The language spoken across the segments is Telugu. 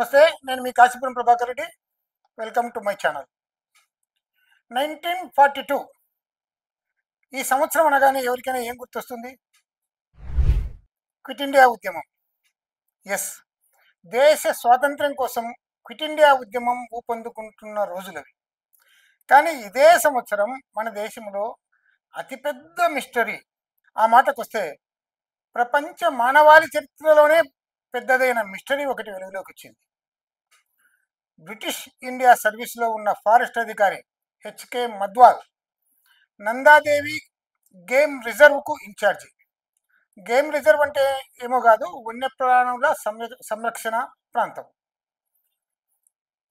నమస్తే, నేను మీ Kasipuram Prabhakar Reddy. Welcome to my channel. 1942 ఈ సంవత్సరం అనగానే ఎవరికైనా ఏం గుర్తొస్తుంది? క్విట్ ఇండియా ఉద్యమం. ఎస్, దేశ స్వాతంత్ర్యం కోసం క్విట్ ఇండియా ఉద్యమం ఊపందుకుంటున్న రోజులవి. కానీ ఇదే సంవత్సరం మన దేశంలో అతిపెద్ద మిస్టరీ, ఆ మాటకొస్తే ప్రపంచ మానవాళి చరిత్రలోనే పెద్దదైన మిస్టరీ ఒకటి వెలుగులోకి వచ్చింది. బ్రిటిష్ ఇండియా సర్వీస్లో ఉన్న ఫారెస్ట్ అధికారి హెచ్కే మద్వాల్ నందాదేవి గేమ్ రిజర్వ్కు ఇన్ఛార్జి. గేమ్ రిజర్వ్ అంటే ఏమో కాదు, వన్యప్రాణుల సంరక్షణ ప్రాంతం.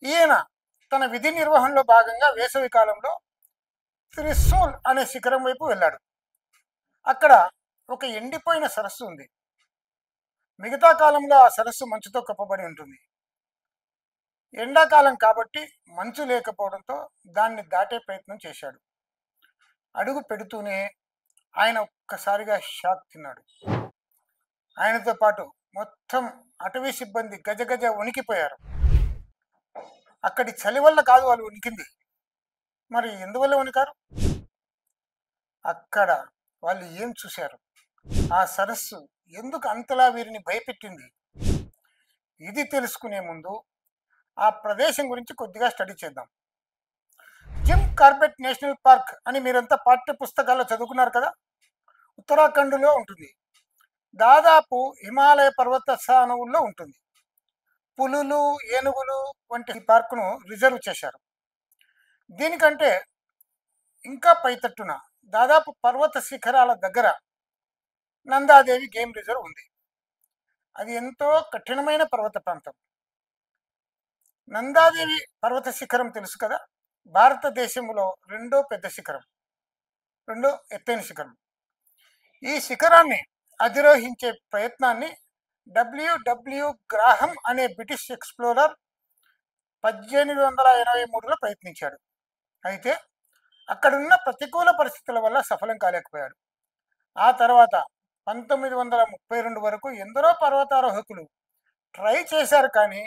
ఈయన తన విధి నిర్వహణలో భాగంగా వేసవి కాలంలో త్రిశూల్ అనే శిఖరం వైపు వెళ్ళాడు. అక్కడ ఒక ఎండిపోయిన సరస్సు ఉంది. మిగతా కాలంలో ఆ సరస్సు మంచుతో కప్పబడి ఉంటుంది. ఎండాకాలం కాబట్టి మంచు లేకపోవడంతో దాన్ని దాటే ప్రయత్నం చేశాడు. అడుగు పెడుతూనే ఆయన ఒక్కసారిగా షాక్ తిన్నాడు. ఆయనతో పాటు మొత్తం అటవీ సిబ్బంది గజగజ వణికిపోయారు. అక్కడి చలి వల్ల కాదు వాళ్ళు వణికింది. మరి ఎందువల్ల వణికారు? అక్కడ వాళ్ళు ఏం చూశారు? ఆ సరస్సు ఎందుకు అంతలా వీరిని భయపెట్టింది? ఇది తెలుసుకునే ముందు ఆ ప్రదేశం గురించి కొద్దిగా స్టడీ చేద్దాం. జిమ్ కార్బెట్ నేషనల్ పార్క్ అని మీరంతా పాఠ్య పుస్తకాల్లో చదువుకున్నారు కదా. ఉత్తరాఖండ్లో ఉంటుంది. దాదాపు హిమాలయ పర్వత సానువుల్లో ఉంటుంది. పులులు, ఏనుగులు వంటి ఈ పార్కును రిజర్వ్ చేశారు. దీనికంటే ఇంకా పైతట్టున దాదాపు పర్వత శిఖరాల దగ్గర నందాదేవి గేమ్ రిజర్వ్ ఉంది. అది ఎంతో కఠినమైన పర్వత ప్రాంతం. నందాదేవి పర్వత శిఖరం తెలుసు కదా, భారతదేశంలో రెండో పెద్ద శిఖరం, రెండో ఎత్తైన శిఖరం. ఈ శిఖరాన్ని అధిరోహించే ప్రయత్నాన్ని డబ్ల్యూడబ్ల్యూ గ్రాహం అనే బ్రిటిష్ ఎక్స్ప్లోరర్ 1883లో ప్రయత్నించాడు. అయితే అక్కడున్న ప్రతికూల పరిస్థితుల వల్ల సఫలం కాలేకపోయాడు. ఆ తర్వాత 1932 వరకు ఎందరో పర్వతారోహకులు ట్రై చేశారు, కానీ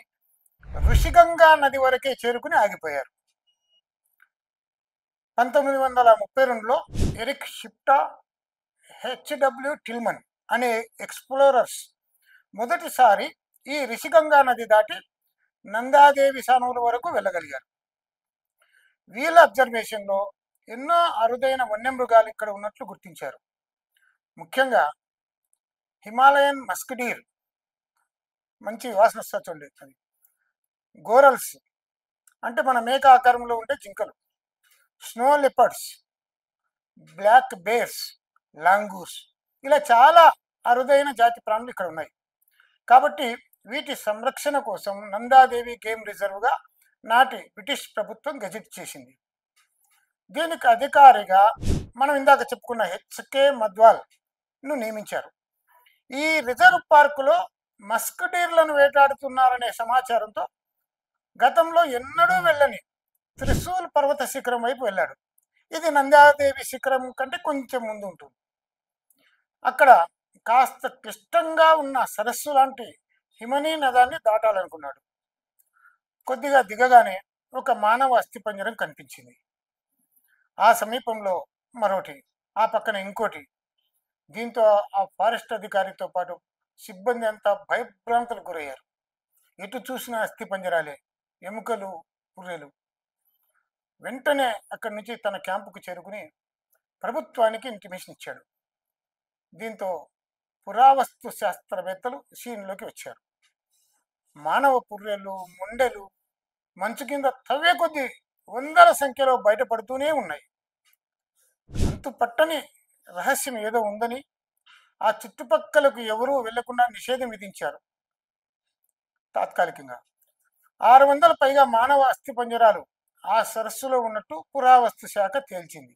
ఋషిగంగా నది వరకే చేరుకుని ఆగిపోయారు. 1932లో ఎరిక్ షిప్టా, హెచ్డబ్ల్యూ టిల్మన్ అనే ఎక్స్ప్లోరర్స్ మొదటిసారి ఈ రిషిగంగా నది దాటి నందాదేవి సానువుల వరకు వెళ్ళగలిగారు. వీళ్ళ అబ్జర్వేషన్లో ఎన్నో అరుదైన వన్యమృగాలు ఇక్కడ ఉన్నట్లు గుర్తించారు. ముఖ్యంగా హిమాలయన్ మస్కిడీర్, మంచి వాసన వస్తుంది చూడండి అది. గోరల్స్ అంటే మన మేక ఆకారంలో ఉండే జింకలు, స్నో లెపర్డ్స్, బ్లాక్ బేర్స్, లాంగూస్, ఇలా చాలా అరుదైన జాతి ప్రాణులు ఇక్కడ ఉన్నాయి. కాబట్టి వీటి సంరక్షణ కోసం నందాదేవి గేమ్ రిజర్వ్గా నాటి బ్రిటిష్ ప్రభుత్వం గెజెట్ చేసింది. దీనికి అధికారిగా మనం ఇందాక చెప్పుకున్న హెచ్కే మద్వాల్ను నియమించారు. ఈ రిజర్వ్ పార్కులో మస్కిడీర్లను వేటాడుతున్నారనే సమాచారంతో గతంలో ఎన్నడూ వెళ్ళని త్రిశూల్ పర్వత శిఖరం వైపు వెళ్ళాడు. ఇది నందాదేవి శిఖరం కంటే కొంచెం ముందు ఉంటుంది. అక్కడ కాస్త క్లిష్టంగా ఉన్న సరస్సు లాంటి హిమనీ నదాన్ని దాటాలనుకున్నాడు. కొద్దిగా దిగగానే ఒక మానవ అస్థిపంజరం కనిపించింది. ఆ సమీపంలో మరోటి, ఆ పక్కన ఇంకోటి. దీంతో ఆ ఫారెస్ట్ అధికారితో పాటు సిబ్బంది అంతా భయభ్రాంతులకు గురయ్యారు. ఎటు చూసిన అస్థిపంజరాలే, ఎముకలు, పుర్రెలు. వెంటనే అక్కడి నుంచి తన క్యాంపుకు చేరుకుని ప్రభుత్వానికి ఇంటిమేషన్ ఇచ్చాడు. దీంతో పురావస్తు శాస్త్రవేత్తలు సీన్లోకి వచ్చారు. మానవ పుర్రెలు, మొండెలు మంచు కింద తవ్వే కొద్దీ వందల సంఖ్యలో బయటపడుతూనే ఉన్నాయి. అంతు పట్టని రహస్యం ఏదో ఉందని ఆ చుట్టుపక్కలకు ఎవరూ వెళ్లకుండా నిషేధం విధించారు. తాత్కాలికంగా 600 పైగా మానవ అస్థిపంజరాలు ఆ సరస్సులో ఉన్నట్టు పురావస్తు శాఖ తేల్చింది.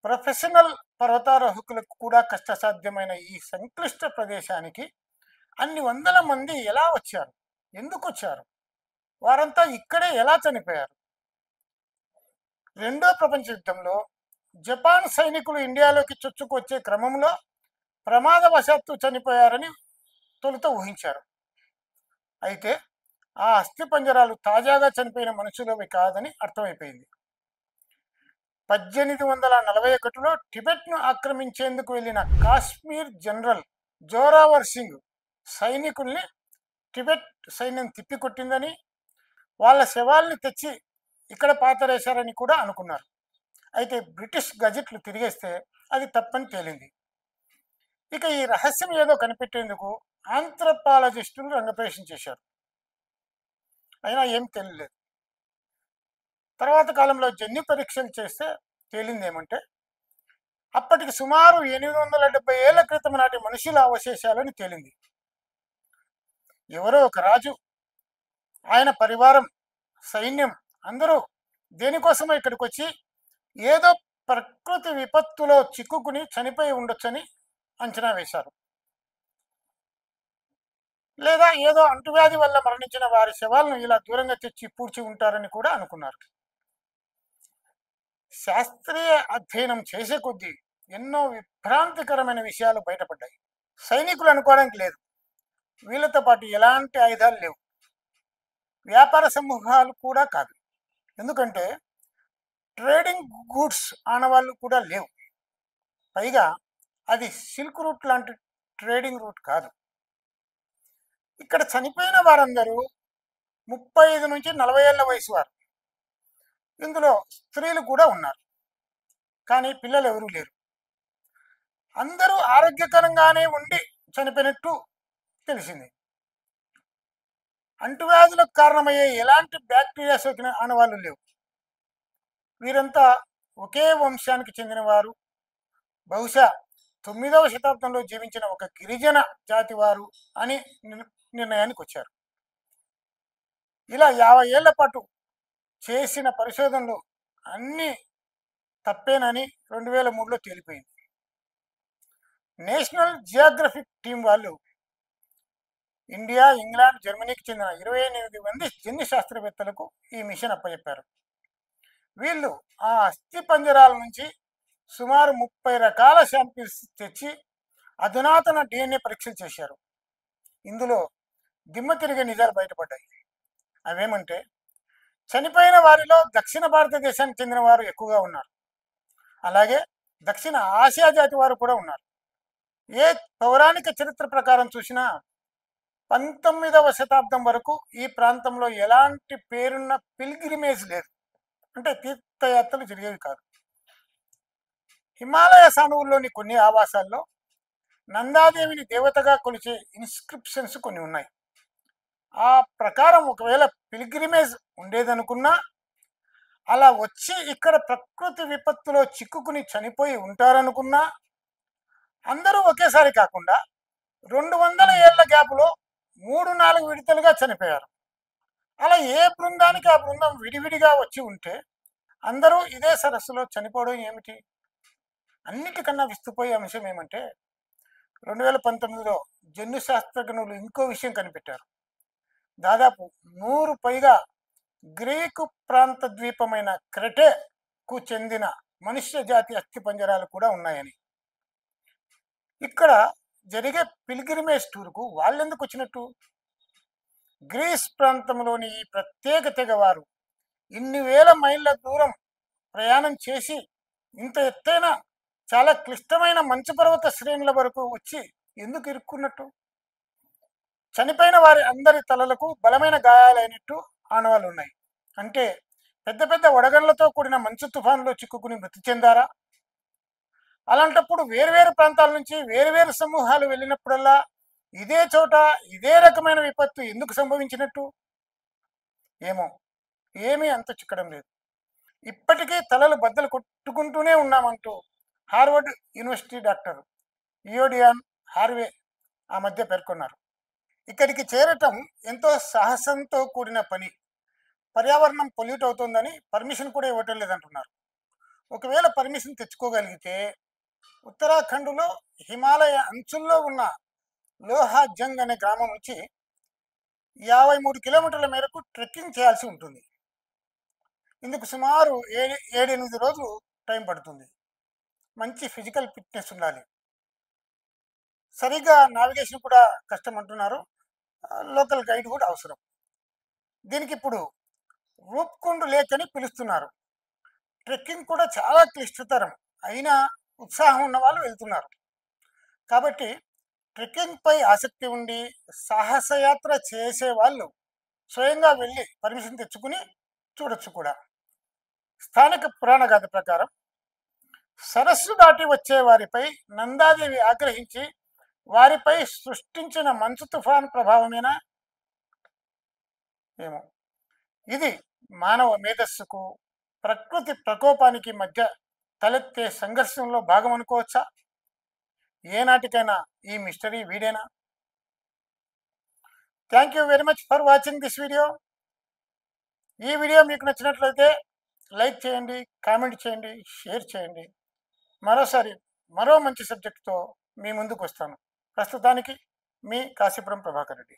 ప్రొఫెషనల్ పర్వతారోహకులకు కూడా కష్టసాధ్యమైన ఈ సంక్లిష్ట ప్రదేశానికి అన్ని వందల మంది ఎలా వచ్చారు? ఎందుకు వచ్చారు? వారంతా ఇక్కడే ఎలా చనిపోయారు? రెండో ప్రపంచ యుద్ధంలో జపాన్ సైనికులు ఇండియాలోకి చొచ్చుకొచ్చే క్రమంలో ప్రమాదవశాత్తు చనిపోయారని తొలుత ఊహించారు. అయితే ఆ అస్థిపంజరాలు తాజాగా చనిపోయిన మనుషులవి కాదని అర్థమైపోయింది. 1841లో టిబెట్ను ఆక్రమించేందుకు వెళ్ళిన కాశ్మీర్ జనరల్ జోరావర్ సింగ్ సైనికుల్ని టిబెట్ సైన్యం తిప్పికొట్టిందని, వాళ్ళ శవాల్ని తెచ్చి ఇక్కడ పాతరేశారని కూడా అనుకున్నారు. అయితే బ్రిటిష్ గజెట్లు తిరిగేస్తే అది తప్పని తేలింది. ఇక ఈ రహస్యం ఏదో కనిపెట్టేందుకు ఆంథ్రపాలజిస్టులు రంగప్రవేశం చేశారు. అయినా ఏం తెలియలేదు. తర్వాత కాలంలో జన్యు పరీక్షలు చేస్తే తేలిందేమంటే అప్పటికి సుమారు 870 ఏళ్ల క్రితం నాటి మనుషుల అవశేషాలని తేలింది. ఎవరో ఒక రాజు, ఆయన పరివారం, సైన్యం అందరూ దేనికోసమో ఇక్కడికి వచ్చి ఏదో ప్రకృతి విపత్తులో చిక్కుకుని చనిపోయి ఉండొచ్చని అంచనా వేశారు. లేదా ఏదో అంటువ్యాధి వల్ల మరణించిన వారి శవాలను ఇలా దూరంగా తెచ్చి పూడ్చి ఉంటారని కూడా అనుకున్నారు. శాస్త్రీయ అధ్యయనం చేసే కొద్దీ ఎన్నో విభ్రాంతికరమైన విషయాలు బయటపడ్డాయి. సైనికులు అనుకోవడానికి లేదు, వీళ్ళతో పాటు ఎలాంటి ఆయుధాలు లేవు, వ్యాపార సమూహాలు కూడా కాదు. ఎందుకంటే ట్రేడింగ్ గూడ్స్ ఆనవాళ్ళు కూడా లేవు. పైగా అది సిల్క్ రూట్ లాంటి ట్రేడింగ్ రూట్ కాదు. ఇక్కడ చనిపోయిన వారందరూ 35 నుంచి 40 ఏళ్ల వయసు వారు. ఇందులో స్త్రీలు కూడా ఉన్నారు, కానీ పిల్లలు ఎవరూ లేరు. అందరూ ఆరోగ్యకరంగానే ఉండి చనిపోయినట్టు తెలిసింది. అంటువ్యాధులకు కారణమయ్యే ఎలాంటి బ్యాక్టీరియా సోకిన ఆనవాళ్ళు లేవు. వీరంతా ఒకే వంశానికి చెందినవారు, బహుశా 9వ శతాబ్దంలో జీవించిన ఒక గిరిజన జాతి వారు అని నిర్ణయానికి వచ్చారు. ఇలా 50 ఏళ్ల పాటు చేసిన పరిశోధనలు అన్నీ తప్పేనని 2003లో తేలిపోయింది. నేషనల్ జియోగ్రఫిక్ టీం వాళ్ళు ఇండియా, ఇంగ్లాండ్, జర్మనీకి చెందిన 28 మంది జన్యు శాస్త్రవేత్తలకు ఈ మిషన్ అప్పచెప్పారు. వీళ్ళు ఆ అస్థి పంజరాల నుంచి సుమారు 30 రకాల శాంపిల్స్ తెచ్చి అధునాతన DNA పరీక్షలు చేశారు. ఇందులో దిమ్మ తిరిగే నిజాలు బయటపడ్డాయి. అవేమంటే చనిపోయిన వారిలో దక్షిణ భారతదేశానికి చెందిన వారు ఎక్కువగా ఉన్నారు. అలాగే దక్షిణ ఆసియా జాతి వారు కూడా ఉన్నారు. ఏ పౌరాణిక చరిత్ర ప్రకారం చూసినా 19వ శతాబ్దం వరకు ఈ ప్రాంతంలో ఎలాంటి పేరున్న పిల్గ్రిమేజ్ లేదు, అంటే తీర్థయాత్రలు జరిగేవి కాదు. హిమాలయ సానువుల్లోని కొన్ని ఆవాసాల్లో నందాదేవిని దేవతగా కొలిచే ఇన్స్క్రిప్షన్స్ కొన్ని ఉన్నాయి. ఆ ప్రకారం ఒకవేళ పిల్గ్రిమేజ్ ఉండేదనుకున్నా, అలా వచ్చి ఇక్కడ ప్రకృతి విపత్తులో చిక్కుకుని చనిపోయి ఉంటారనుకున్నా, అందరూ ఒకేసారి కాకుండా 200 ఏళ్ల గ్యాపులో 3-4 విడతలుగా చనిపోయారు. అలా ఏ బృందానికి ఆ బృందం విడివిడిగా వచ్చి ఉంటే అందరూ ఇదే సరస్సులో చనిపోవడం ఏమిటి? అన్నిటికన్నా విస్తుపోయే అంశం ఏమంటే 2019లో జన్యు శాస్త్రజ్ఞులు ఇంకో విషయం కనిపెట్టారు. దాదాపు 100 పైగా గ్రీకు ప్రాంత ద్వీపమైన క్రెటేకు చెందిన మనుష్య జాతి అస్థిపంజరాలు కూడా ఉన్నాయని. ఇక్కడ జరిగే పిల్గ్రిమేజ్ టూర్కు వాళ్ళెందుకు వచ్చినట్టు? గ్రీస్ ప్రాంతంలోని ఈ ప్రత్యేక తెగవారు ఇన్ని వేల మైళ్ళ దూరం ప్రయాణం చేసి ఇంత ఎత్తైన చాలా క్లిష్టమైన మంచు పర్వత శ్రేణుల వరకు వచ్చి ఎందుకు ఇరుక్కున్నట్టు? చనిపోయిన వారి అందరి తలలకు బలమైన గాయాలైనట్టు ఆనవాళ్ళు ఉన్నాయి. అంటే పెద్ద పెద్ద వడగళ్లతో కూడిన మంచు తుఫాన్లో చిక్కుకుని మృతి చెందారా? అలాంటప్పుడు వేరువేరు ప్రాంతాల నుంచి వేరువేరు సమూహాలు వెళ్ళినప్పుడల్లా ఇదే చోట ఇదే రకమైన విపత్తు ఎందుకు సంభవించినట్టు? ఏమో, ఏమీ అంత చిక్కడం లేదు. ఇప్పటికీ తలలు బద్దలు కొట్టుకుంటూనే ఉన్నామంటూ హార్వర్డ్ యూనివర్సిటీ డాక్టర్ ఇయోడియాన్ హార్వే ఆ మధ్య పేర్కొన్నారు. ఇక్కడికి చేరటం ఎంతో సాహసంతో కూడిన పని, పర్యావరణం పొల్యూట్ అవుతుందని పర్మిషన్ కూడా ఇవ్వటం లేదంటున్నారు. ఒకవేళ పర్మిషన్ తెచ్చుకోగలిగితే ఉత్తరాఖండ్లో హిమాలయ అంచుల్లో ఉన్న లోహాజంగ్ అనే గ్రామం నుంచి 53 కిలోమీటర్ల మేరకు ట్రెక్కింగ్ చేయాల్సి ఉంటుంది. ఇందుకు సుమారు 7-8 రోజులు టైం పడుతుంది. మంచి ఫిజికల్ ఫిట్నెస్ ఉండాలి. సరిగ్గా నావిగేషన్ కూడా కష్టం అంటున్నారు. లోకల్ గైడ్ కూడా అవసరం. దీనికి ఇప్పుడు రూప్కుండ్ లేక్ అని పిలుస్తున్నారు. ట్రెక్కింగ్ కూడా చాలా క్లిష్టతరం, అయినా ఉత్సాహం ఉన్న వాళ్ళు వెళ్తున్నారు. కాబట్టి ట్రెక్కింగ్పై ఆసక్తి ఉండి సాహసయాత్ర చేసే వాళ్ళు స్వయంగా వెళ్ళి పర్మిషన్ తెచ్చుకుని చూడొచ్చు కూడా. స్థానిక పురాణ గాథ ప్రకారం సరస్సు దాటి వచ్చే వారిపై నందాదేవి ఆగ్రహించి వారిపై సృష్టించిన మంచు తుఫాన్ ప్రభావమేనా ఏమో. ఇది మానవ మేధస్సుకు ప్రకృతి ప్రకోపానికి మధ్య తలెత్తే సంఘర్షంలో భాగం అనుకోవచ్చా? ఏనాటికైనా ఈ మిస్టరీ వీడేనా? Thank you very much for watching this video. ఈ వీడియో మీకు నచ్చినట్లయితే లైక్ చేయండి, కామెంట్ చేయండి, షేర్ చేయండి. మరోసారి మరో మంచి సబ్జెక్టుతో మీ ముందుకు వస్తాను. ప్రస్తుతానికి మీ కాశీపురం ప్రభాకర్ రెడ్డి.